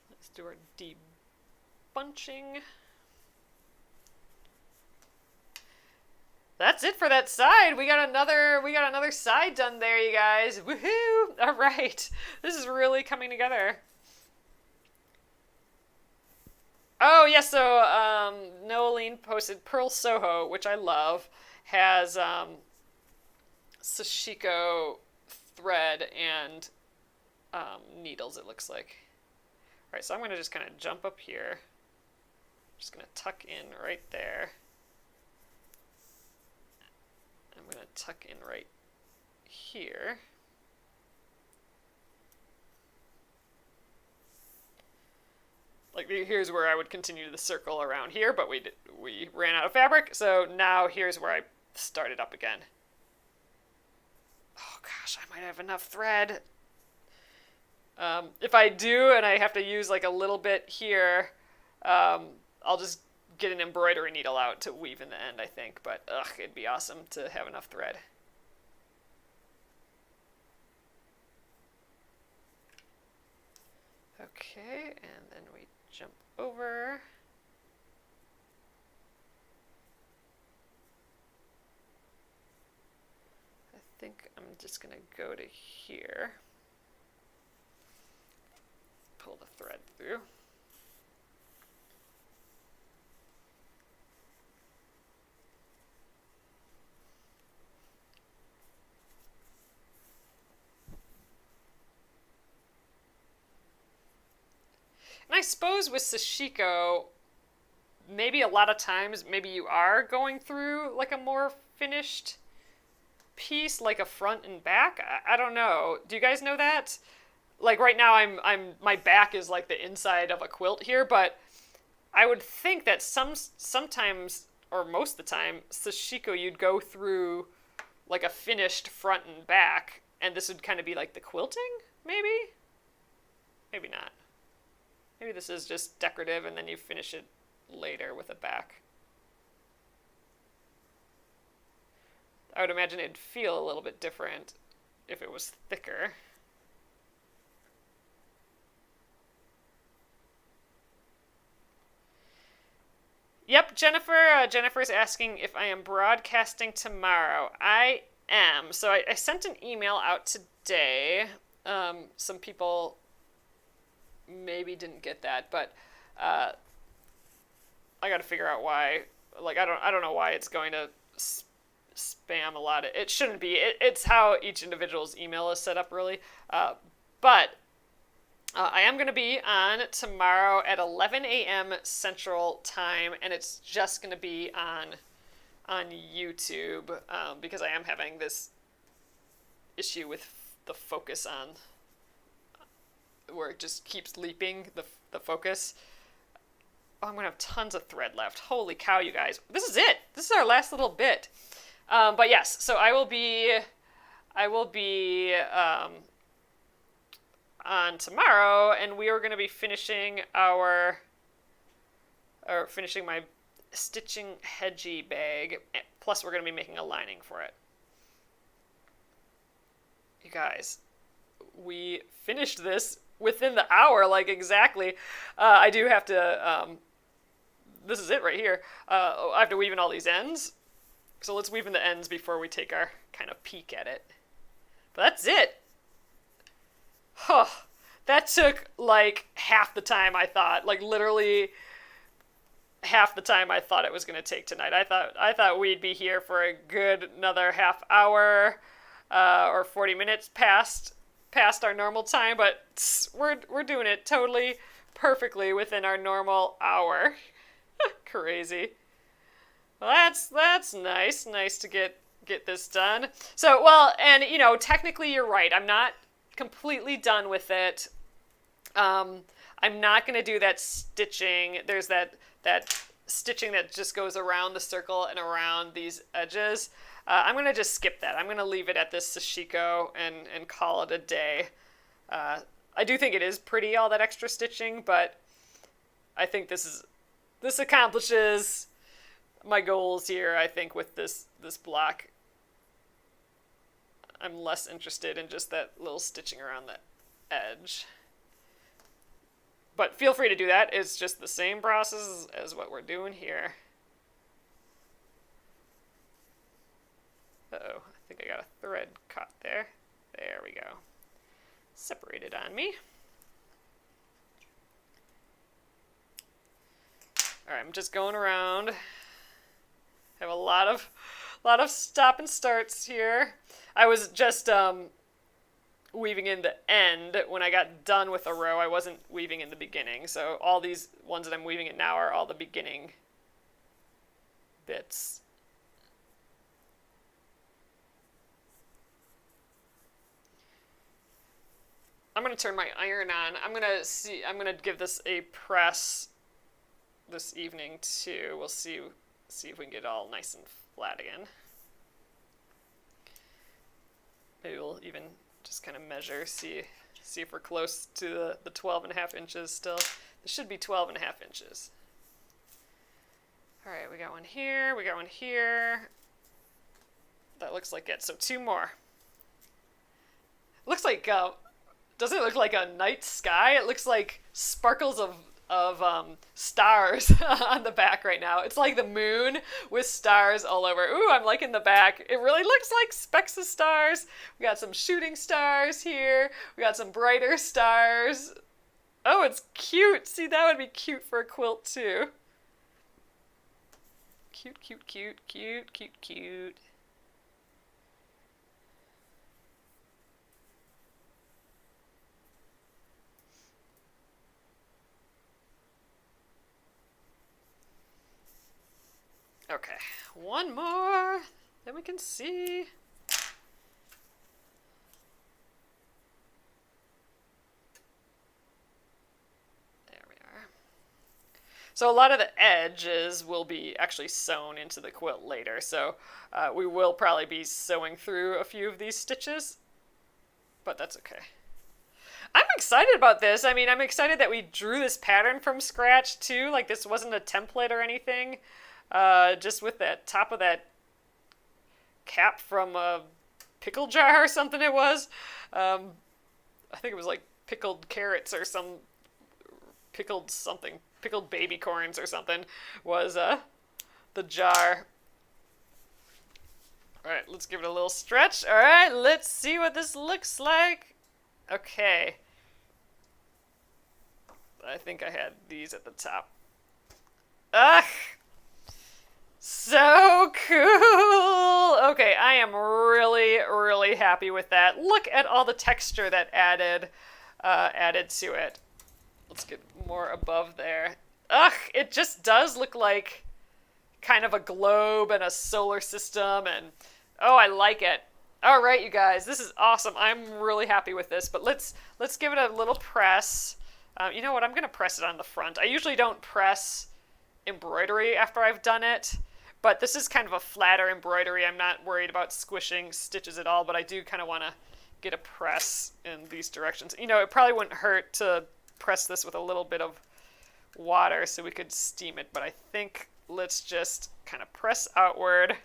Let's do our debunching. That's it for that side. We got another side done there, you guys. Woohoo! All right. This is really coming together. Oh, yeah, so Noeline posted Pearl Soho, which I love, has Sashiko thread and needles, it looks like. All right, so I'm going to just kind of jump up here. Just going to tuck in right there. I'm going to tuck in right here. Like, here's where I would continue the circle around here, but we ran out of fabric, so now here's where I started up again. Oh gosh, I might have enough thread. If I do and I have to use like a little bit here, I'll just get an embroidery needle out to weave in the end, I think. But ugh, it'd be awesome to have enough thread. Okay, and then we jump over. I think I'm just going to go to here. Pull the thread through. And I suppose with Sashiko, maybe a lot of times, maybe you are going through like a more finished piece, like a front and back. I don't know. Do you guys know that? Like right now, my back is like the inside of a quilt here, but I would think that sometimes or most of the time, Sashiko, you'd go through like a finished front and back, and this would kind of be like the quilting, maybe? Maybe not. Maybe this is just decorative and then you finish it later with a back. I would imagine it'd feel a little bit different if it was thicker. Yep, Jennifer. Jennifer's asking if I am broadcasting tomorrow. I am. So I sent an email out today. Some people maybe didn't get that, but I got to figure out why. Like I don't know why it's going to spam a lot. It shouldn't be. It's how each individual's email is set up, really. But I am going to be on tomorrow at 11 a.m. Central Time, and it's just going to be on YouTube because I am having this issue with the focus on where it just keeps leaping the focus. Oh, I'm going to have tons of thread left. Holy cow, you guys. This is it. This is our last little bit. But yes, so I will be on tomorrow, and we are going to be finishing finishing my stitching Hedgie bag. Plus, we're going to be making a lining for it. You guys, we finished this within the hour, like exactly. I do have to. This is it right here. I have to weave in all these ends. So let's weave in the ends before we take our kind of peek at it. But that's it. Huh. That took like half the time I thought. Like literally half the time I thought it was going to take tonight. I thought we'd be here for a good another half hour or 40 minutes past our normal time, but we're doing it totally perfectly within our normal hour. Crazy. Well, that's nice. Nice to get this done. So, well, and you know, technically you're right. I'm not completely done with it. I'm not going to do that stitching. There's that stitching that just goes around the circle and around these edges. I'm going to just skip that. I'm going to leave it at this Sashiko and call it a day. I do think it is pretty, all that extra stitching, but I think this accomplishes my goals here, I think, with this block. I'm less interested in just that little stitching around the edge. But feel free to do that. It's just the same process as what we're doing here. Uh-oh, I think I got a thread caught there. There we go. Separated on me. All right, I'm just going around. Have a lot of stop and starts here. I was just weaving in the end. When I got done with a row, I wasn't weaving in the beginning. So all these ones that I'm weaving in now are all the beginning bits. I'm going to turn my iron on. I'm going to give this a press this evening too. We'll see if we can get it all nice and flat again. Maybe we'll even just kind of measure, see if we're close to the 12.5 inches still. This should be 12.5 inches. All right, we got one here, we got one here. That looks like it. So two more. Looks like, doesn't it look like a night sky? It looks like sparkles of stars on the back right now. It's like the moon with stars all over. Ooh, I'm liking the back. It really looks like specks of stars. We got some shooting stars here. We got some brighter stars. Oh, it's cute. See, that would be cute for a quilt too. Cute, cute, cute, cute, cute, cute. Okay, one more, then we can see. There we are. So a lot of the edges will be actually sewn into the quilt later, so we will probably be sewing through a few of these stitches, but that's okay. I'm excited about this. I mean, I'm excited that we drew this pattern from scratch too. Like, this wasn't a template or anything. Just with that top of that cap from a pickle jar or something it was. I think it was like pickled carrots or some pickled something. Pickled baby corns or something was the jar. All right, let's give it a little stretch. All right, let's see what this looks like. Okay. I think I had these at the top. Ugh! So cool! Okay, I am really, really happy with that. Look at all the texture that added to it. Let's get more above there. Ugh! It just does look like kind of a globe and a solar system, and oh, I like it. All right, you guys, this is awesome. I'm really happy with this, but let's give it a little press. You know what? I'm going to press it on the front. I usually don't press embroidery after I've done it, but this is kind of a flatter embroidery. I'm not worried about squishing stitches at all, but I do kind of want to get a press in these directions. You know, it probably wouldn't hurt to press this with a little bit of water so we could steam it, but I think let's just kind of press outward.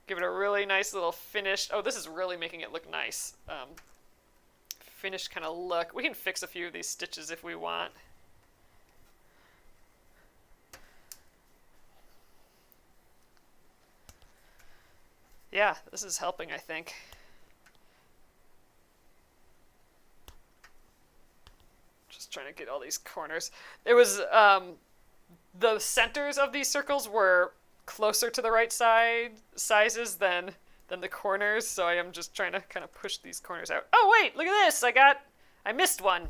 Give it a really nice little finished. Oh, this is really making it look nice. Finished kind of look. We can fix a few of these stitches if we want. Yeah, this is helping, I think. Just trying to get all these corners. It was the centers of these circles were closer to the right sizes than the corners, so I am just trying to kind of push these corners out. Oh wait, look at this! I missed one.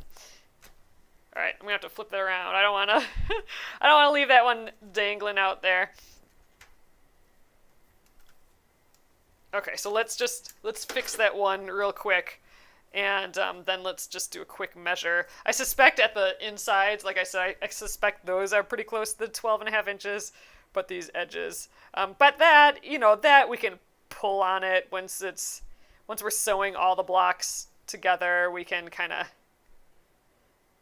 All right, I'm gonna have to flip that around. I don't wanna I don't wanna leave that one dangling out there. Okay, so let's fix that one real quick, and then let's just do a quick measure. I suspect at the insides, like I said, I suspect those are pretty close to the 12.5 inches. But these edges, but that, you know, that we can pull on it once we're sewing all the blocks together, we can kind of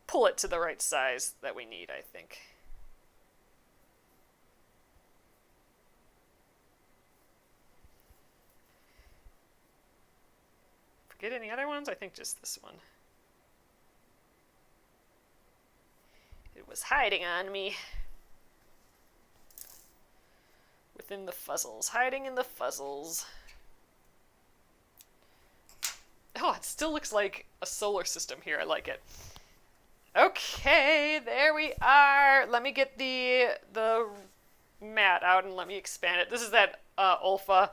pull it to the right size that we need, I think. Forget any other ones? I think just this one. It was hiding on me. Within the fuzzles, hiding in the fuzzles. Oh, it still looks like a solar system here. I like it. Okay, there we are. Let me get the mat out and let me expand it. This is that Olfa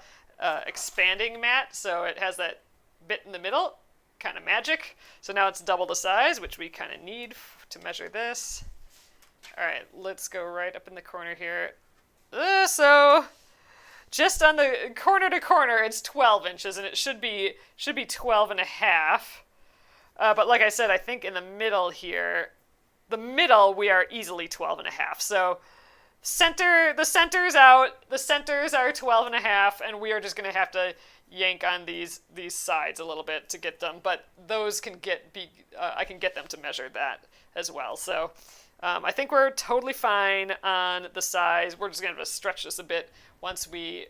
expanding mat, so it has that bit in the middle, kind of magic. So now it's double the size, which we kind of need to measure this. All right, let's go right up in the corner here. So just on the corner to corner, it's 12 inches, and it should be 12.5. But like I said, I think in the middle here, we are easily 12.5. So the center's out, the centers are 12.5, and we are just going to have to yank on these sides a little bit to get them. But those can I can get them to measure that as well. So I think we're totally fine on the size. We're just going to stretch this a bit once we,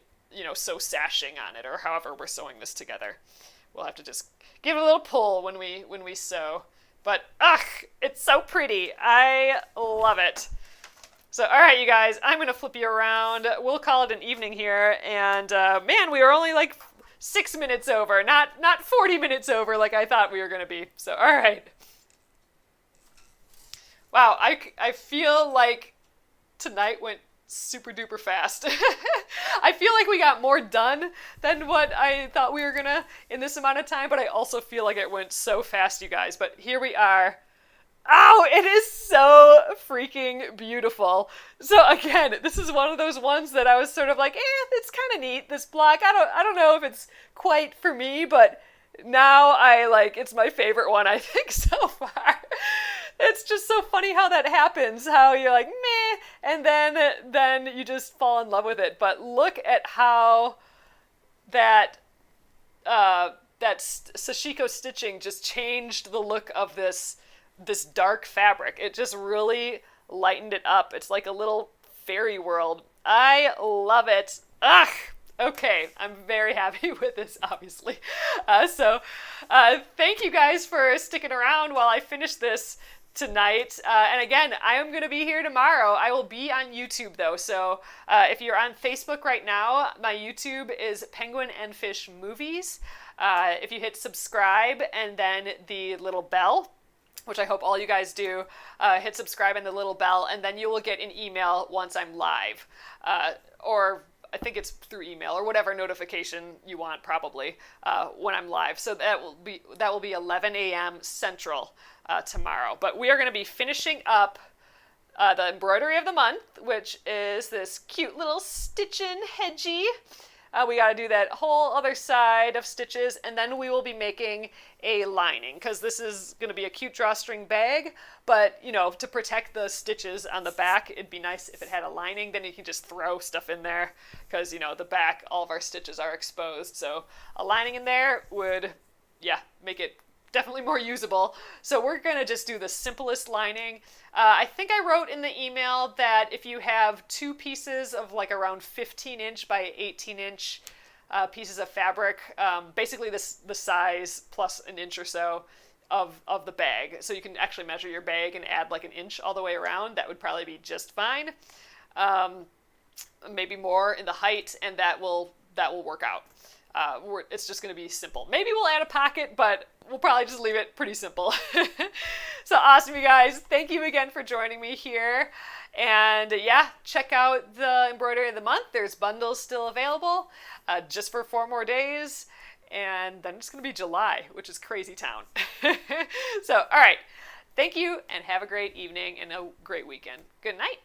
sew sashing on it, or however we're sewing this together. We'll have to just give it a little pull when we sew. But, it's so pretty. I love it. So, all right, you guys, I'm going to flip you around. We'll call it an evening here. And, man, we were only like 6 minutes over, not 40 minutes over like I thought we were going to be. So, all right. Wow, I feel like tonight went super duper fast. I feel like we got more done than what I thought we were gonna in this amount of time, but I also feel like it went so fast, you guys. But here we are. Oh, it is so freaking beautiful. So again, this is one of those ones that I was sort of like, it's kind of neat, this block. I don't know if it's quite for me, but now I like, it's my favorite one, I think, so far. It's just so funny how that happens, how you're like, meh, and then you just fall in love with it. But look at how that Sashiko stitching just changed the look of this dark fabric. It just really lightened it up. It's like a little fairy world. I love it. Ugh. Okay, I'm very happy with this, obviously. Thank you guys for sticking around while I finish this tonight. And again, I am going to be here tomorrow. I will be on YouTube, though. So if you're on Facebook right now, my YouTube is Penguin and Fish Movies. If you hit subscribe and then the little bell, which I hope all you guys do, hit subscribe and the little bell, and then you will get an email once I'm live. Or I think it's through email or whatever notification you want, probably, when I'm live. So that will be 11 a.m. Central tomorrow. But we are going to be finishing up the embroidery of the month, which is this cute little stitchin' Hedgie. We got to do that whole other side of stitches, and then we will be making a lining, because this is going to be a cute drawstring bag, but, you know, to protect the stitches on the back, it'd be nice if it had a lining. Then you can just throw stuff in there, because, you know, the back, all of our stitches are exposed, so a lining in there would, yeah, make it definitely more usable. So we're going to just do the simplest lining. I think I wrote in the email that if you have two pieces of like around 15-inch by 18-inch pieces of fabric, basically the size plus an inch or so of the bag. So you can actually measure your bag and add like an inch all the way around. That would probably be just fine. Maybe more in the height, and that will work out. It's just going to be simple. Maybe we'll add a pocket, but we'll probably just leave it pretty simple. So awesome, you guys. Thank you again for joining me here. And yeah, check out the embroidery of the month. There's bundles still available just for 4 more days. And then it's going to be July, which is crazy town. So, all right. Thank you, and have a great evening and a great weekend. Good night.